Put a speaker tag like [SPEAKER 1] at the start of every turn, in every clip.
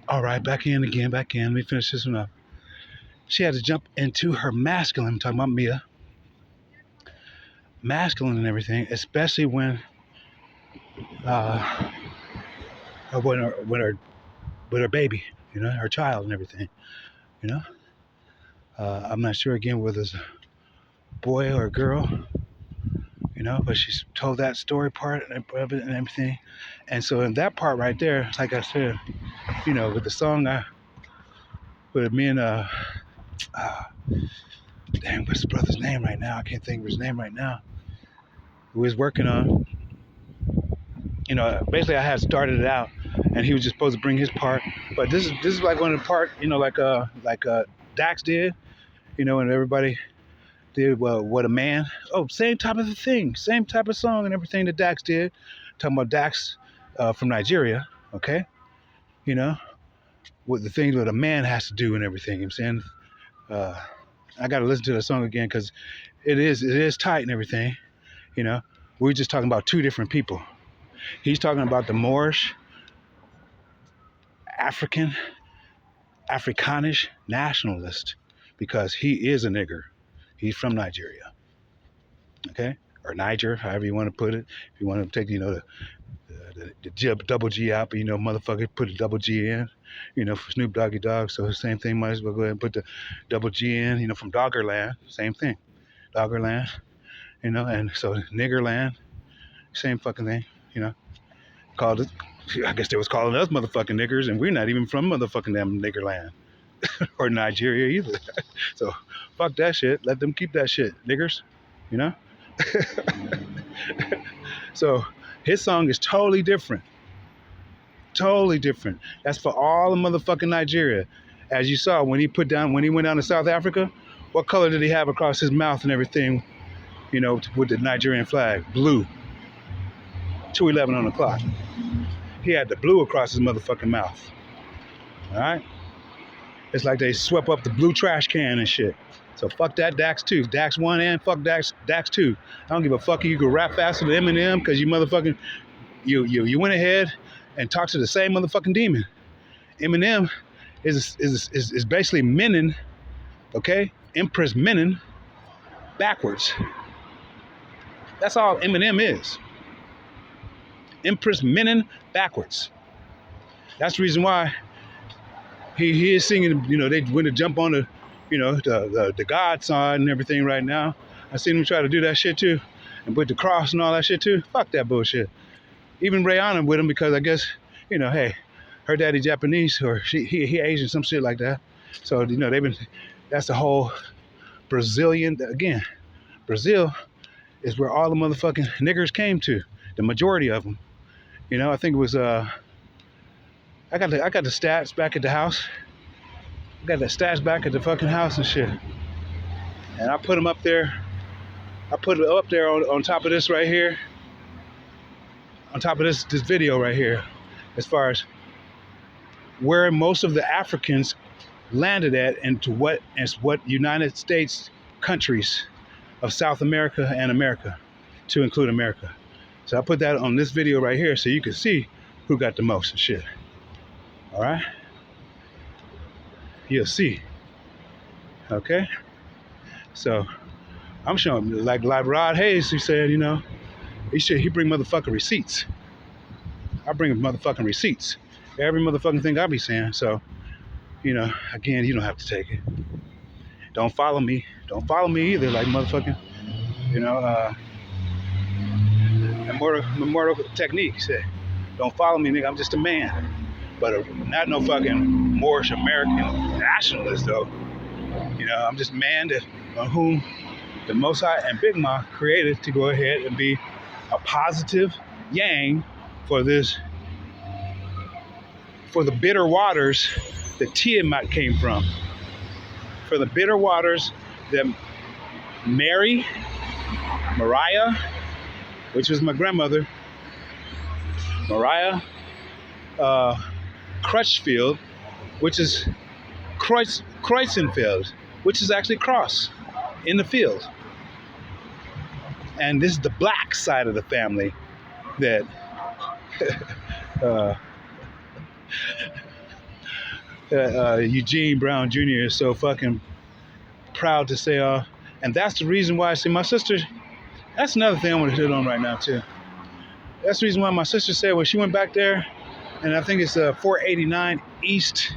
[SPEAKER 1] All right, back in again, back in. Let me finish this one up. She had to jump into her masculine. I'm talking about Mia. Masculine and everything, especially uh, when her baby, her child and everything, you know. I'm not sure again whether it's a boy or a girl, but she's told that story part of it and everything. And so in that part right there, like I said, with the song with me and dang, what's his brother's name right now? I can't think of his name right now. Who was working on, basically I had started it out, and he was just supposed to bring his part. But this is like one of the part, like Dax did, and everybody did what a man. Oh, same type of thing, same type of song and everything that Dax did. Talking about Dax from Nigeria, okay? What the things that a man has to do and everything. I'm saying, I got to listen to the song again because it is tight and everything. We're just talking about two different people. He's talking about the Moorish, Afrikaanish nationalist because he is a nigger. He's from Nigeria, okay? Or Niger, however you want to put it. If you want to take, the double G out, but motherfucker put a double G in, for Snoop Doggy Dogg. So the same thing, might as well go ahead and put the double G in, from Doggerland, same thing. Doggerland, and so Niggerland, same fucking thing, Called it, I guess they was calling us motherfucking niggers, and we're not even from motherfucking damn Niggerland or Nigeria either. So fuck that shit. Let them keep that shit, niggers, So his song is totally different. Totally different. That's for all the motherfucking Nigeria. As you saw when he went down to South Africa, what color did he have across his mouth and everything, with the Nigerian flag? Blue. 2:11 on the clock. He had the blue across his motherfucking mouth. All right? It's like they swept up the blue trash can and shit. So fuck that Dax 2. Dax 1 and fuck Dax 2. I don't give a fuck if you can rap faster than Eminem because you motherfucking, you went ahead and talked to the same motherfucking demon. Eminem is basically Menin, okay? Empress Menin backwards. That's all Eminem is. Empress Menin backwards. That's the reason why he is singing, they went to jump on the God side and everything right now. I seen him try to do that shit too and put the cross and all that shit too. Fuck that bullshit. Even Rihanna with him because I guess, hey, her daddy Japanese or he Asian, some shit like that. So, that's the whole Brazilian, again, Brazil is where all the motherfucking niggers came to, the majority of them. I think it was, I got the stats back at the house. I got the stats back at the fucking house and shit. And I put them up there. I put it up there on top of this right here. On top of this video right here. As far as where most of the Africans landed at and to what United States countries of South America and America, to include America. So I put that on this video right here so you can see who got the most and shit. All right? You'll see. Okay? So I'm showing, like Rod Hayes, he said, he bring motherfucking receipts. I bring motherfucking receipts. Every motherfucking thing I be saying. So, again, you don't have to take it. Don't follow me. Don't follow me either, like motherfucking, Immortal Technique said, don't follow me, nigga, I'm just a man. But not no fucking Moorish American nationalist, though. I'm just a man on whom the Most High and Big Ma created to go ahead and be a positive yang for the bitter waters that Tiamat came from. For the bitter waters that Mariah, which was my grandmother, Mariah Crutchfield, which is Kreuzenfeld, which is actually cross in the field. And this is the black side of the family that Eugene Brown Jr. is so fucking proud to say, and that's the reason why. See, my sister. That's another thing I want to hit on right now too. That's the reason why my sister said when she went back there, and I think it's 489 East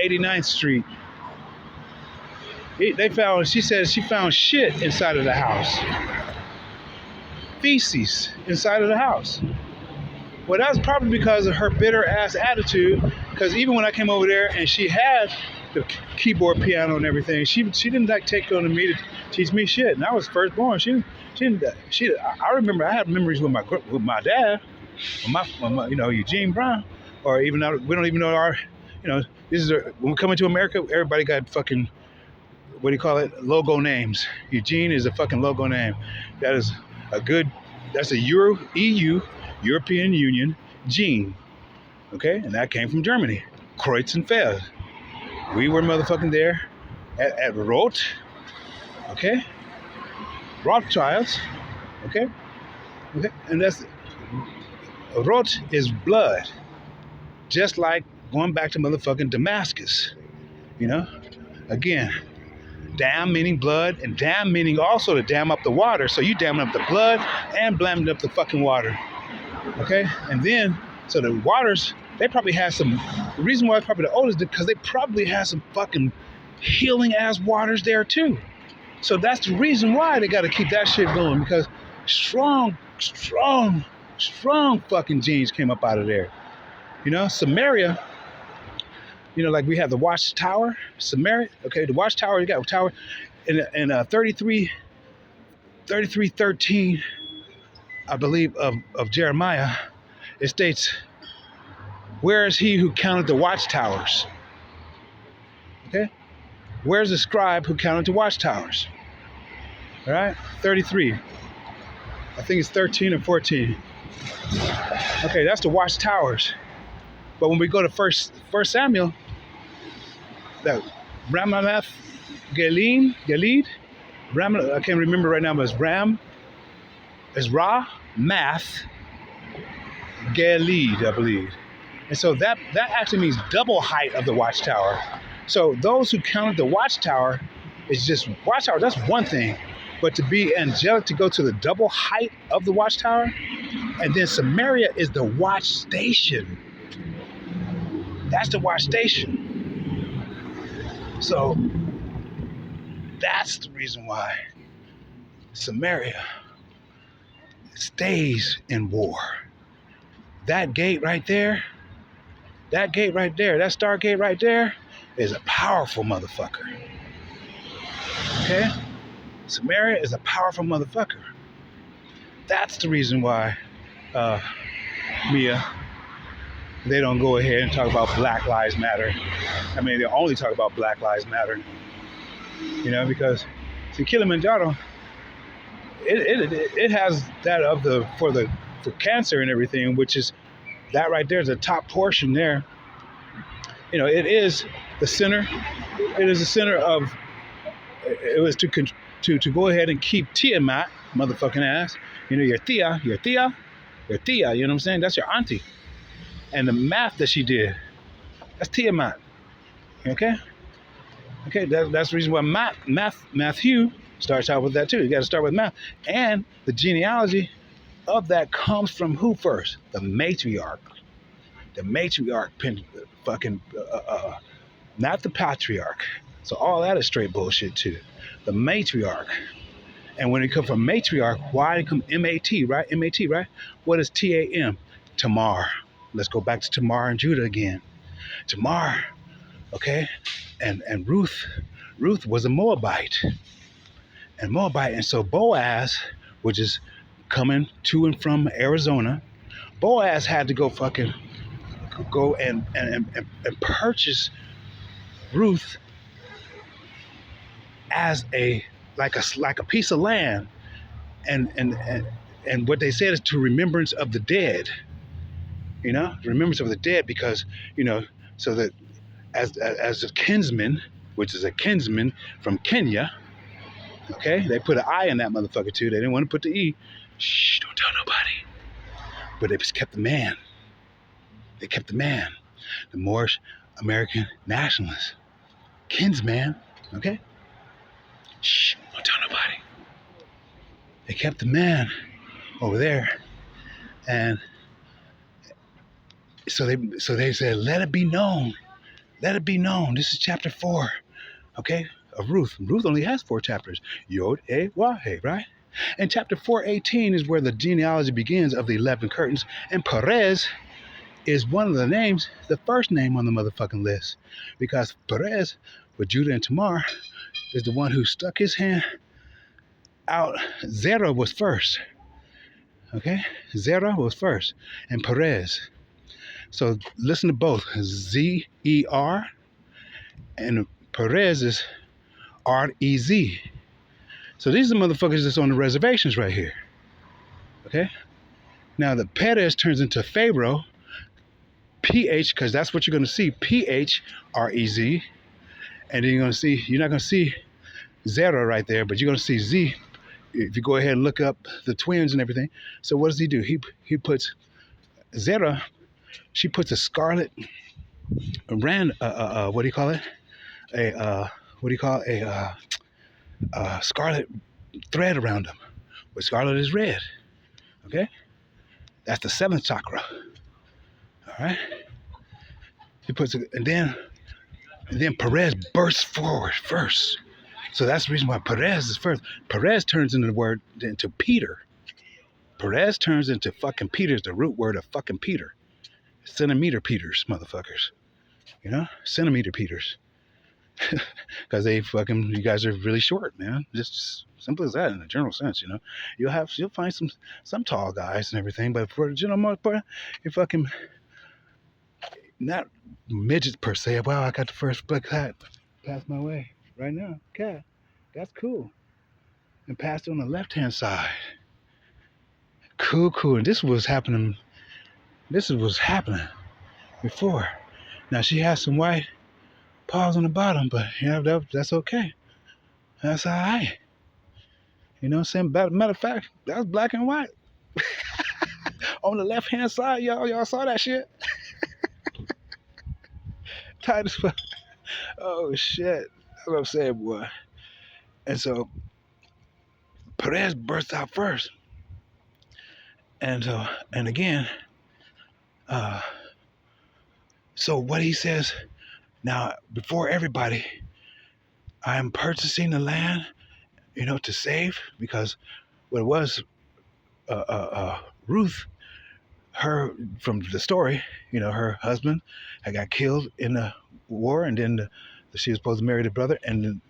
[SPEAKER 1] 89th Street. They found. She said she found shit inside of the house. Feces inside of the house. Well, that's probably because of her bitter ass attitude. Because even when I came over there and she had the keyboard, piano, and everything, she didn't like take on me to teach me shit. And I was firstborn. She didn't. I remember I had memories with my dad, with my Eugene Brown, or even we don't even know our, this is when we come into America, everybody got fucking, what do you call it? Logo names. Eugene is a fucking logo name. That is a good. That's a EU. European Union gene, okay? And that came from Germany, Kreuz and Feld. We were motherfucking there at Roth, okay? Rothschilds, okay? And that's, Roth is blood, just like going back to motherfucking Damascus, Again, dam meaning blood, and dam meaning also to dam up the water. So you damming up the blood and damming up the fucking water. Okay, and then, so the waters, they probably had some, the reason why it's probably the oldest is because they probably had some fucking healing ass waters there too. So that's the reason why they got to keep that shit going, because strong fucking genes came up out of there. Samaria, like we have the watchtower, Samaria, okay, the watchtower, you got a tower in 33:13, I believe, of Jeremiah, it states, where is he who counted the watchtowers? Okay? Where's the scribe who counted the watchtowers? All right? 33. I think it's 13 or 14. Okay, that's the watchtowers. But when we go to First Samuel, that Ramamath Gilead, I can't remember right now, but it's Ra, Math, Gilead, I believe. And so that actually means double height of the watchtower. So those who counted the watchtower is just watchtower, that's one thing. But to be angelic, to go to the double height of the watchtower, and then Samaria is the watch station. That's the watch station. So that's the reason why Samaria stays in war. That gate right there, that Stargate right there is a powerful motherfucker. Okay? Samaria is a powerful motherfucker. That's the reason why, Mia, they don't go ahead and talk about Black Lives Matter. I mean, they only talk about Black Lives Matter. Because, see, Kilimanjaro, it has that for cancer and everything, which is that right there is the top portion there. It is the center. It is the center of. It was to go ahead and keep Tiamat, motherfucking ass. Your Thea. You know what I'm saying? That's your auntie. And the math that she did, that's Tiamat. Okay. That's the reason why Matthew starts out with that too. You got to start with math, and the genealogy of that comes from who first? The matriarch. The matriarch, not the patriarch. So all that is straight bullshit too. The matriarch. And when it comes from matriarch, why it come M-A-T, right? M-A-T, right? What is T-A-M? Tamar. Let's go back to Tamar and Judah again. Tamar, okay? And Ruth was a Moabite. And so Boaz, which is coming to and from Arizona, Boaz had to go and purchase Ruth as like a piece of land, and what they said is to remembrance of the dead, remembrance of the dead, because so that as a kinsman, which is a kinsman from Kenya, okay, they put an I in that motherfucker too. They didn't want to put the E. Shh, don't tell nobody. But they just kept the man. They kept the man. The Moorish American nationalists. Kinsman, okay? Shh, don't tell nobody. They kept the man over there, and so they said, let it be known. Let it be known. This is chapter 4, okay? Of Ruth. Ruth only has 4 chapters. Yod, A, Wah, He, right? And chapter 4:18 is where the genealogy begins of the 11 curtains. And Perez is one of the names, the first name on the motherfucking list. Because Perez, with Judah and Tamar, is the one who stuck his hand out. Zerah was first. Okay? Zerah was first. And Perez. So listen to both. Z-E-R and Perez is R-E-Z. So these are the motherfuckers that's on the reservations right here. Okay? Now the Perez turns into Pharaoh, P-H, because that's what you're going to see, P-H-R-E-Z. And then you're not going to see Zerah right there, but you're going to see Z if you go ahead and look up the twins and everything. So what does he do? He puts Zerah, she puts a scarlet what do you call it? A scarlet thread around him. Where scarlet is red. Okay? That's the 7th chakra. All right? He puts it, and then Perez bursts forward first. So that's the reason why Perez is first. Perez turns into Peter. Perez turns into fucking Peter's the root word of fucking Peter. Centimeter Peters, motherfuckers. You know? Centimeter Peters. Because you guys are really short, man. Just simple as that in a general sense, you know. You'll find some tall guys and everything, but for the general most part, you're fucking not midgets per se. Wow, I got the first black hat passed my way right now. Okay, that's cool. And passed on the left-hand side. Cool. And this was happening before. Now she has some white paws on the bottom, but yeah, that's okay. That's all right. You know what I'm saying? Matter of fact, that was black and white. On the left-hand side, y'all saw that shit? Tight as fuck. Oh, shit. That's what I'm saying, boy. And so, Perez burst out first. And again, so what he says, now, before everybody, I am purchasing the land, you know, to save, because what it was, Ruth, her, from the story, you know, her husband had got killed in the war, and then she was supposed to marry the brother, and then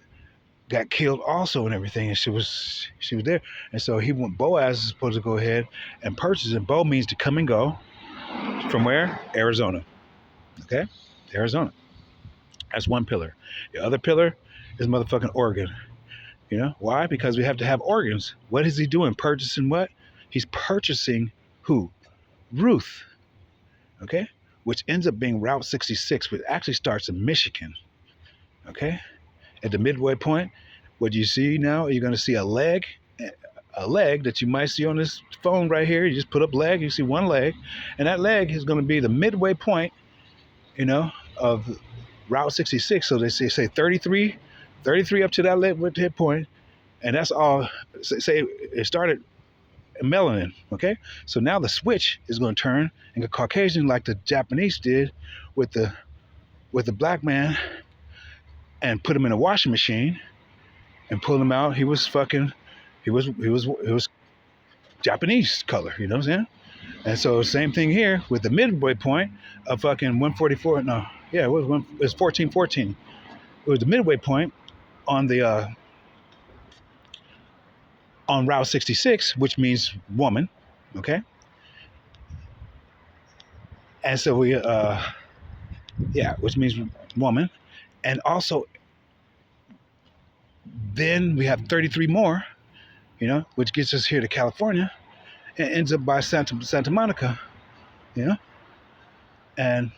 [SPEAKER 1] got killed also and everything, and she was there. And so Boaz is supposed to go ahead and purchase it. Bo means to come and go. From where? Arizona. Okay? Arizona. That's one pillar. The other pillar is motherfucking Oregon. You know? Why? Because we have to have organs. What is he doing? Purchasing what? He's purchasing who? Ruth. Okay? Which ends up being Route 66, which actually starts in Michigan. Okay? At the midway point, what you see now, you're going to see a leg that you might see on this phone right here. You just put up leg, you see one leg, and that leg is going to be the midway point, you know, of Route 66. So they say 33 up to that midway point, and that's all. Say it started in melanin, okay? So now the switch is going to turn and go Caucasian like the Japanese did with the black man, and put him in a washing machine and pull him out. He was Japanese color, you know what I'm saying? And so same thing here with the midway point of fucking 144. No, yeah, it was 1414. It was the midway point on the on Route 66, which means woman, okay? And so which means woman. And also, then we have 33 more, you know, which gets us here to California, and ends up by Santa Monica, you know, and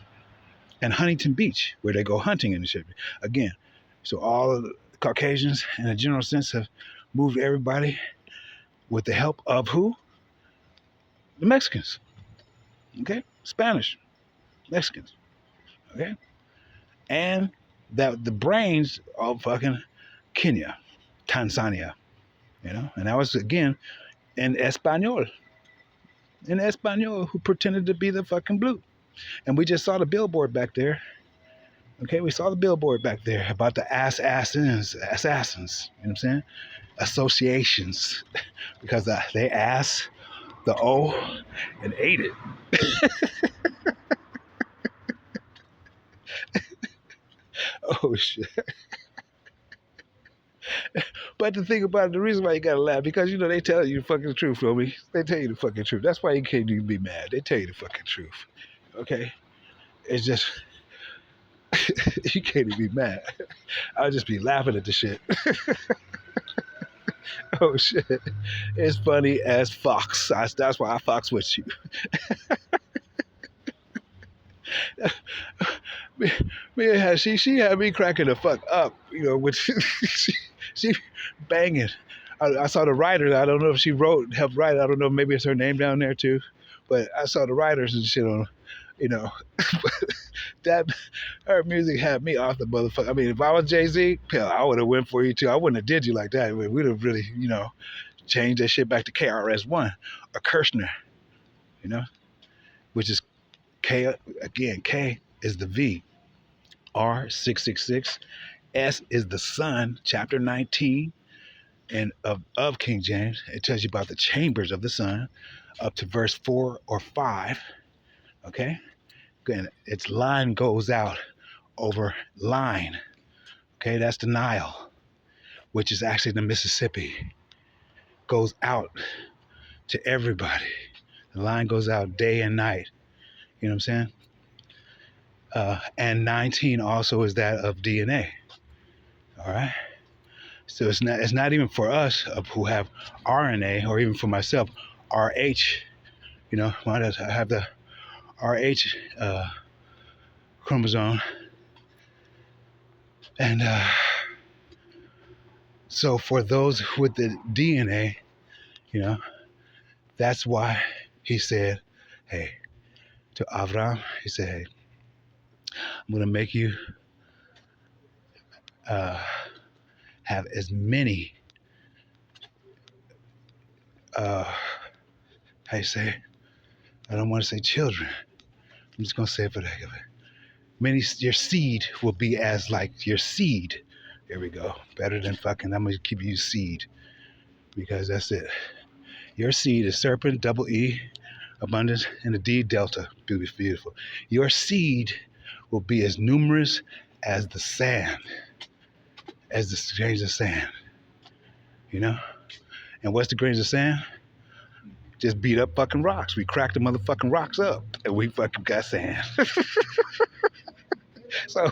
[SPEAKER 1] Huntington Beach, where they go hunting and shit. Again, so all of the Caucasians, in a general sense, have moved everybody with the help of who? The Mexicans, okay? Spanish, Mexicans, okay? and that the brains of fucking Kenya, Tanzania, you know, and that was again in Espanol, who pretended to be the fucking blue. And we just saw the billboard back there. Okay, we saw the billboard back there about the assassins. You know what I'm saying? Associations, because they ass the O and ate it. Oh shit! But the thing about it, the reason why you gotta laugh, because you know they tell you the fucking truth, homie. They tell you the fucking truth. That's why you can't even be mad. They tell you the fucking truth. Okay, it's just you can't even be mad. I'll just be laughing at the shit. Oh shit! It's funny as fox. That's why I fox with you. Man, she had me cracking the fuck up, you know, with she banging. I saw the writer. I don't know if she helped write. I don't know. Maybe it's her name down there too. But I saw the writers and shit on, you know. That her music had me off the motherfucker. I mean, if I was Jay-Z, hell, I would have went for you too. I wouldn't have did you like that. We'd have really, you know, changed that shit back to KRS-One or Kirshner, you know, which is K again. K is the V. R 666. S is the sun, chapter 19, and of King James. It tells you about the chambers of the sun, up to verse 4 or 5. Okay, and its line goes out over line. Okay, that's the Nile, which is actually the Mississippi. Goes out to everybody. The line goes out day and night. You know what I'm saying? And 19 also is that of DNA. All right. So it's not even for us who have RNA, or even for myself, RH. You know, I have the RH chromosome, and so for those with the DNA, you know, that's why he said, "Hey," to Avram, he said, "Hey, I'm gonna make you have as many." How you say? I don't want to say children. I'm just gonna say it for the heck of it. Your seed will be as like your seed. There we go. Better than fucking. I'm gonna keep you seed, because that's it. Your seed is serpent, double E, abundance, and a D delta. Beautiful. Your seed will be as numerous as the sand, as the grains of sand. You know? And what's the grains of sand? Just beat up fucking rocks. We cracked the motherfucking rocks up, and we fucking got sand. So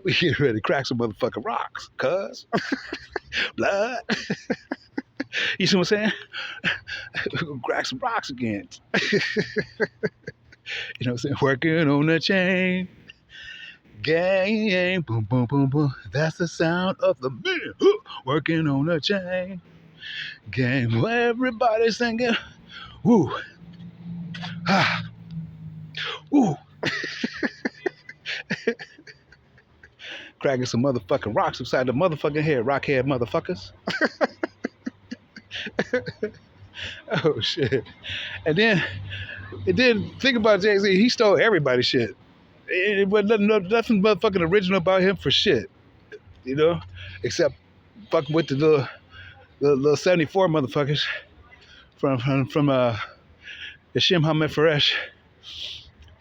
[SPEAKER 1] we get ready to crack some motherfucking rocks, cuz. Blood. You see what I'm saying? We're gonna crack some rocks again. You know what I'm saying? Working on the chain. Gang, boom, boom, boom, boom. That's the sound of the man. Working on the chain. Gang, everybody singing. Woo. Ah. Woo. Cracking some motherfucking rocks upside the motherfucking head. Rockhead motherfuckers. Oh shit. And then think about Jay-Z. He stole everybody's shit. It wasn't nothing motherfucking original about him for shit. You know? Except fucking with the little 74 motherfuckers from the Shem Hamed Faresh,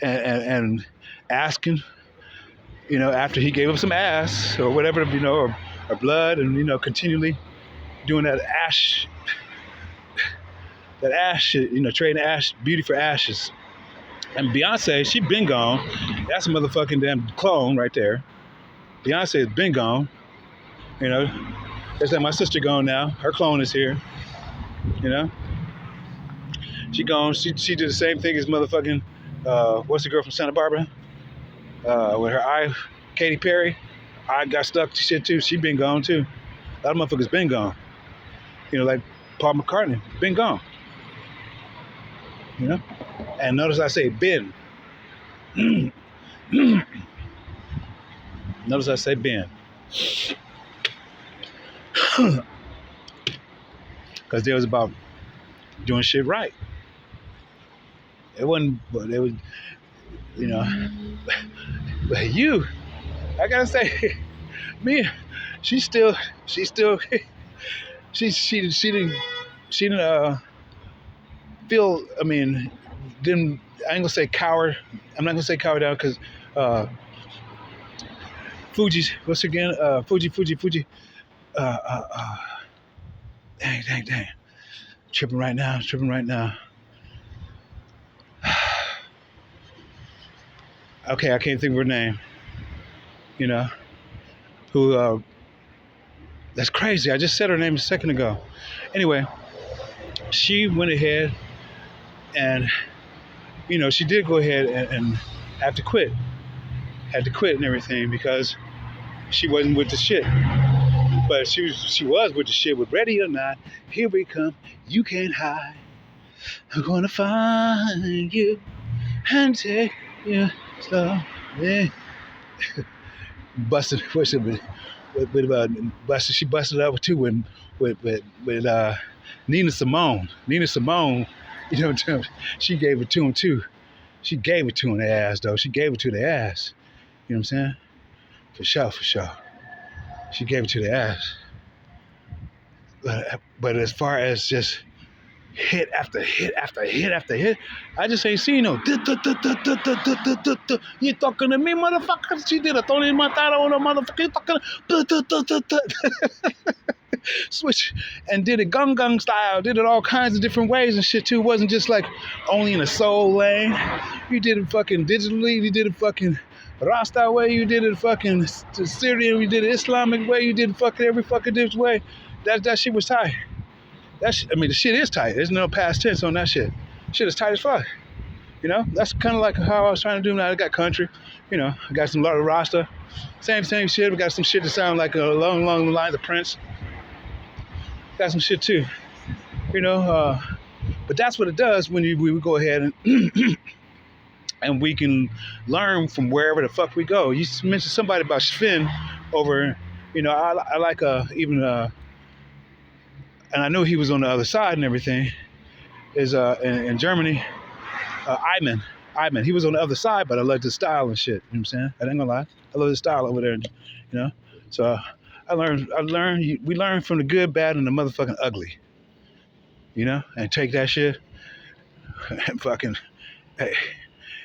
[SPEAKER 1] and asking, you know, after he gave him some ass or whatever, you know, or blood, and, you know, continually doing that ash shit, you know, trading ash, beauty for ashes. And Beyonce, she been gone. That's a motherfucking damn clone right there. Beyonce has been gone. You know, it's like my sister gone now. Her clone is here. You know, she gone. She did the same thing as motherfucking what's the girl from Santa Barbara? With her eye, Katy Perry. I got stuck to shit too. She been gone too. A lot of motherfuckers been gone. You know, like Paul McCartney, been gone. You know? And notice I say been. Notice I say been. Because they was about doing shit right. It wasn't, but it was, you know. But you, I gotta say, me, she still, she didn't feel. I mean, didn't. I ain't gonna say coward. I'm not gonna say coward down because Fuji's. What's again? Fuji. Uh, uh, uh, dang. Tripping right now. Okay, I can't think of her name. You know, who? That's crazy. I just said her name a second ago. Anyway, she went ahead and, you know, she did go ahead and have to quit. Had to quit and everything because she wasn't with the shit. But she was with the shit with Ready or Not. Here we come. You can't hide. I'm gonna find you and take you slow. Yeah. Busted. What's it with busted? She busted up too with Nina Simone. Nina Simone. You know what I'm saying? She gave it to him too. She gave it to him the ass though. She gave it to the ass. You know what I'm saying? For sure. She gave it to the ass. But as far as just hit after hit, I just ain't seen no. You talking to me, motherfucker? She did a Tony Montana on a motherfucker. You talking? Switch and did it gung style. Did it all kinds of different ways and shit too. It wasn't just like only in a soul lane. You did it fucking digitally. You did it fucking Rasta way. You did it fucking Syrian. You did it Islamic way. You did it fucking every fucking different way. That shit was tight. I mean, the shit is tight. There's no past tense on that shit. Shit is tight as fuck. You know, that's kind of like how I was trying to do now. I got country. You know, I got some lot of Rasta. Same shit. We got some shit that sound like along the lines of Prince. Got some shit too. You know, but that's what it does when we go ahead and and we can learn from wherever the fuck we go. You mentioned somebody about Sven over. You know, I like even. And I knew he was on the other side and everything, is in Germany, Iman. He was on the other side, but I loved his style and shit. You know what I'm saying? I ain't gonna lie. I love his style over there, you know? So we learn from the good, bad, and the motherfucking ugly. You know? And take that shit and fucking, hey,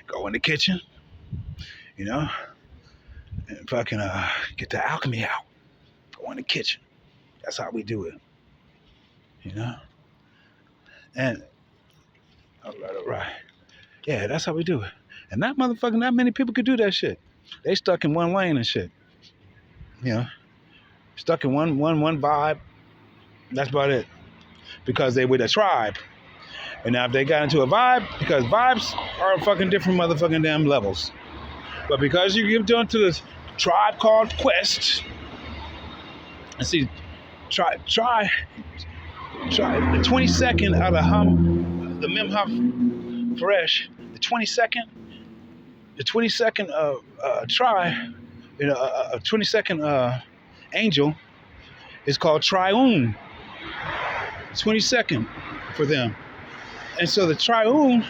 [SPEAKER 1] go in the kitchen, you know? And fucking get the alchemy out. Go in the kitchen. That's how we do it. You know? And, all right. Yeah, that's how we do it. And not many people could do that shit. They stuck in one lane and shit. You know? Stuck in one vibe. That's about it. Because they with a tribe. And now if they got into a vibe, because vibes are fucking different motherfucking damn levels. But because you give down to this tribe called Quest, and see, try the 22nd out of the Memha Fresh, the 22nd try, you know, 22nd angel is called Triune. 22nd for them, and so the Triune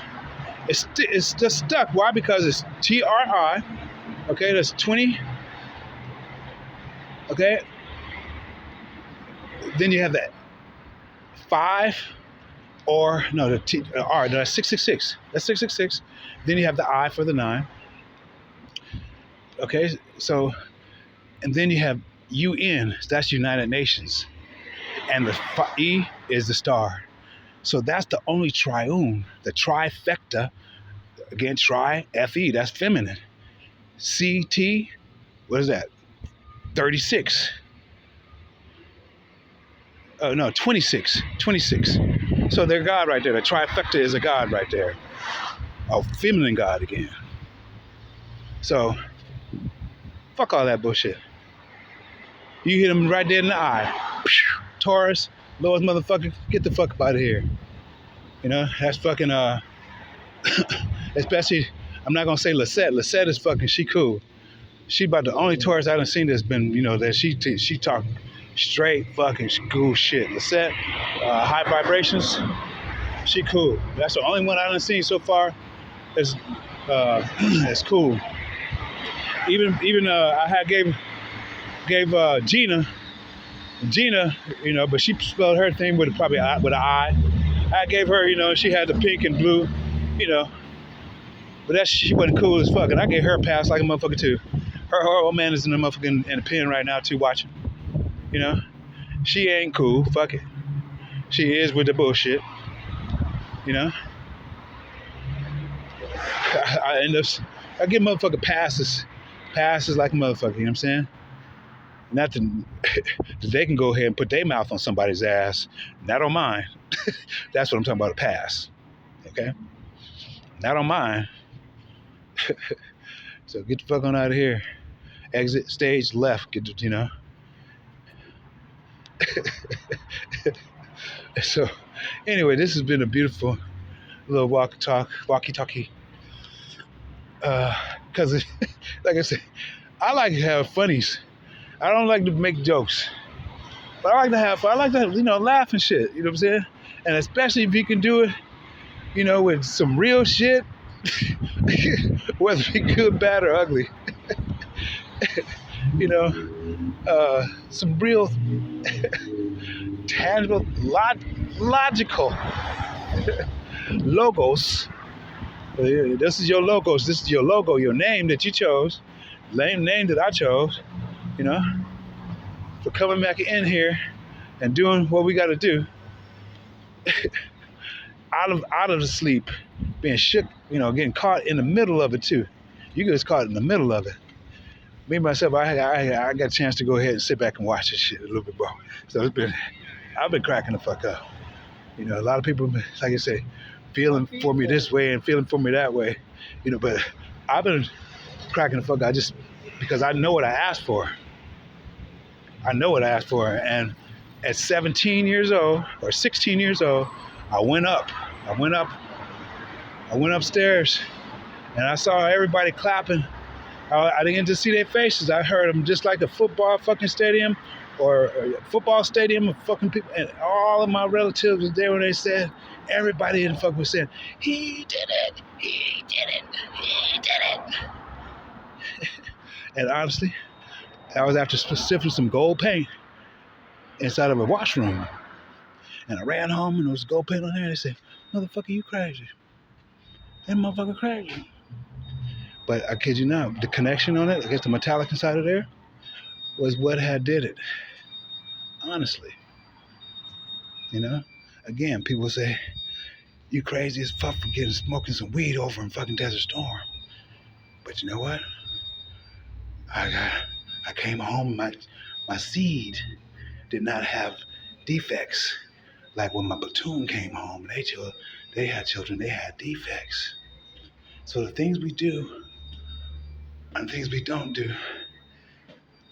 [SPEAKER 1] is just stuck. Why? Because it's TRI. Okay, that's 20. Okay, then you have that 5 or no, the T R, that's 666. That's 666. Then you have the I for the 9. Okay, so and then you have UN. That's United Nations, and the E is the star. So that's the only triune, the trifecta. Again, tri Fe. That's feminine. CT. What is that? 36. Oh, no, 26. 26. So they're God right there. The trifecta is a God right there. A feminine God again. So, fuck all that bullshit. You hit them right there in the eye. Taurus, lowest motherfucker, get the fuck up out of here. You know, that's fucking, especially, I'm not gonna say Lisette. Lisette is fucking, she cool. She about the only tourist I done seen that's been, that she talk straight fucking cool shit. Lisette, high vibrations, she cool. That's the only one I done seen so far. It's cool. Even I had gave Gina, but she spelled her thing with probably with an I. I gave her, she had the pink and blue, you know, but she wasn't cool as fuck. And I gave her a pass like a motherfucker too. Her old man is in the motherfucking in the pen right now too, watching. You know, she ain't cool. Fuck it. She is with the bullshit. You know, I end up, I give motherfucker passes like a motherfucker. You know what I'm saying? Not that they can go ahead and put their mouth on somebody's ass. Not on mine. That's what I'm talking about. A pass. Okay. Not on mine. So get the fuck on out of here. Exit stage left. So anyway, this has been a beautiful little walkie-talkie. Because, like I said, I like to have funnies. I don't like to make jokes. But I like to have fun. I like to, laugh and shit. You know what I'm saying? And especially if you can do it, with some real shit, whether it be good, bad, or ugly. Some real tangible, logical logos. This is your logos. This is your logo, your name that you chose, name that I chose. For coming back in here and doing what we got to do. out of the sleep, being shook, getting caught in the middle of it too. You get caught in the middle of it. Me myself, I got a chance to go ahead and sit back and watch this shit a little bit more. So I've been cracking the fuck up. A lot of people, like I say, feeling for me this way and feeling for me that way. But I've been cracking the fuck up just because I know what I asked for. And at 17 years old or 16 years old, I went upstairs, and I saw everybody clapping. I didn't get to see their faces. I heard them just like a football fucking stadium or a football stadium of fucking people. And all of my relatives was there when they said, everybody in the fuck was saying, he did it, he did it, he did it. And honestly, I was after sifting some gold paint inside of a washroom. And I ran home and there was gold paint on there. And they said, motherfucker, you crazy. That motherfucker crazy. But I kid you not, the connection on it, I guess the metallic inside of there, was what had did it. Honestly. Again, people say, you crazy as fuck for smoking some weed over in fucking Desert Storm. But you know what? I came home, my seed did not have defects. Like when my platoon came home, they had children, they had defects. So the things we do and things we don't do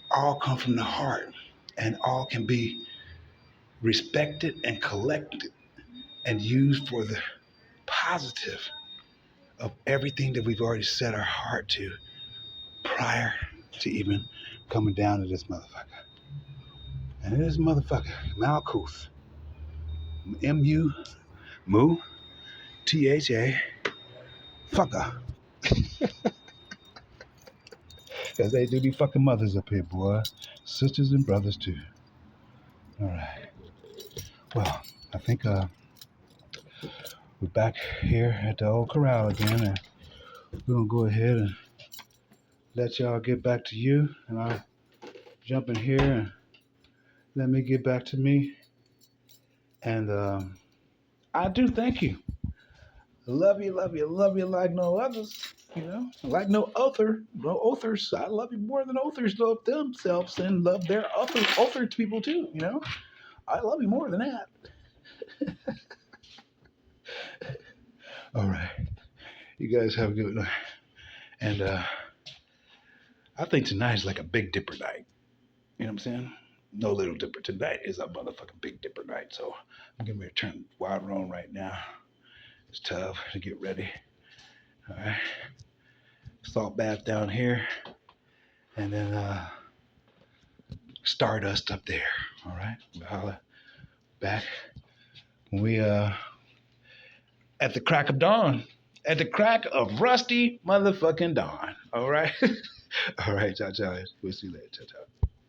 [SPEAKER 1] all come from the heart and all can be respected and collected and used for the positive of everything that we've already set our heart to prior to even coming down to this motherfucker. And this motherfucker, Malkuth, MWarch, fucker. Because they do be fucking mothers up here, boy. Sisters and brothers, too. All right. Well, I think we're back here at the old corral again. And we're going to go ahead and let y'all get back to you. And I'll jump in here and let me get back to me. And I do thank you. Love you like no others. Like no others. I love you more than others love themselves and love their other people too. I love you more than that. All right, you guys have a good night. And I think tonight is like a Big Dipper night. You know what I'm saying? No Little Dipper. Tonight is a motherfucking Big Dipper night. So I'm getting ready to turn water on right now. It's tough to get ready. All right. Salt bath down here. And then Stardust up there. All right. We'll holler back when we at the crack of dawn. At the crack of rusty motherfucking dawn. All right. All right, ciao, ciao. We'll see you later. Ciao, ciao.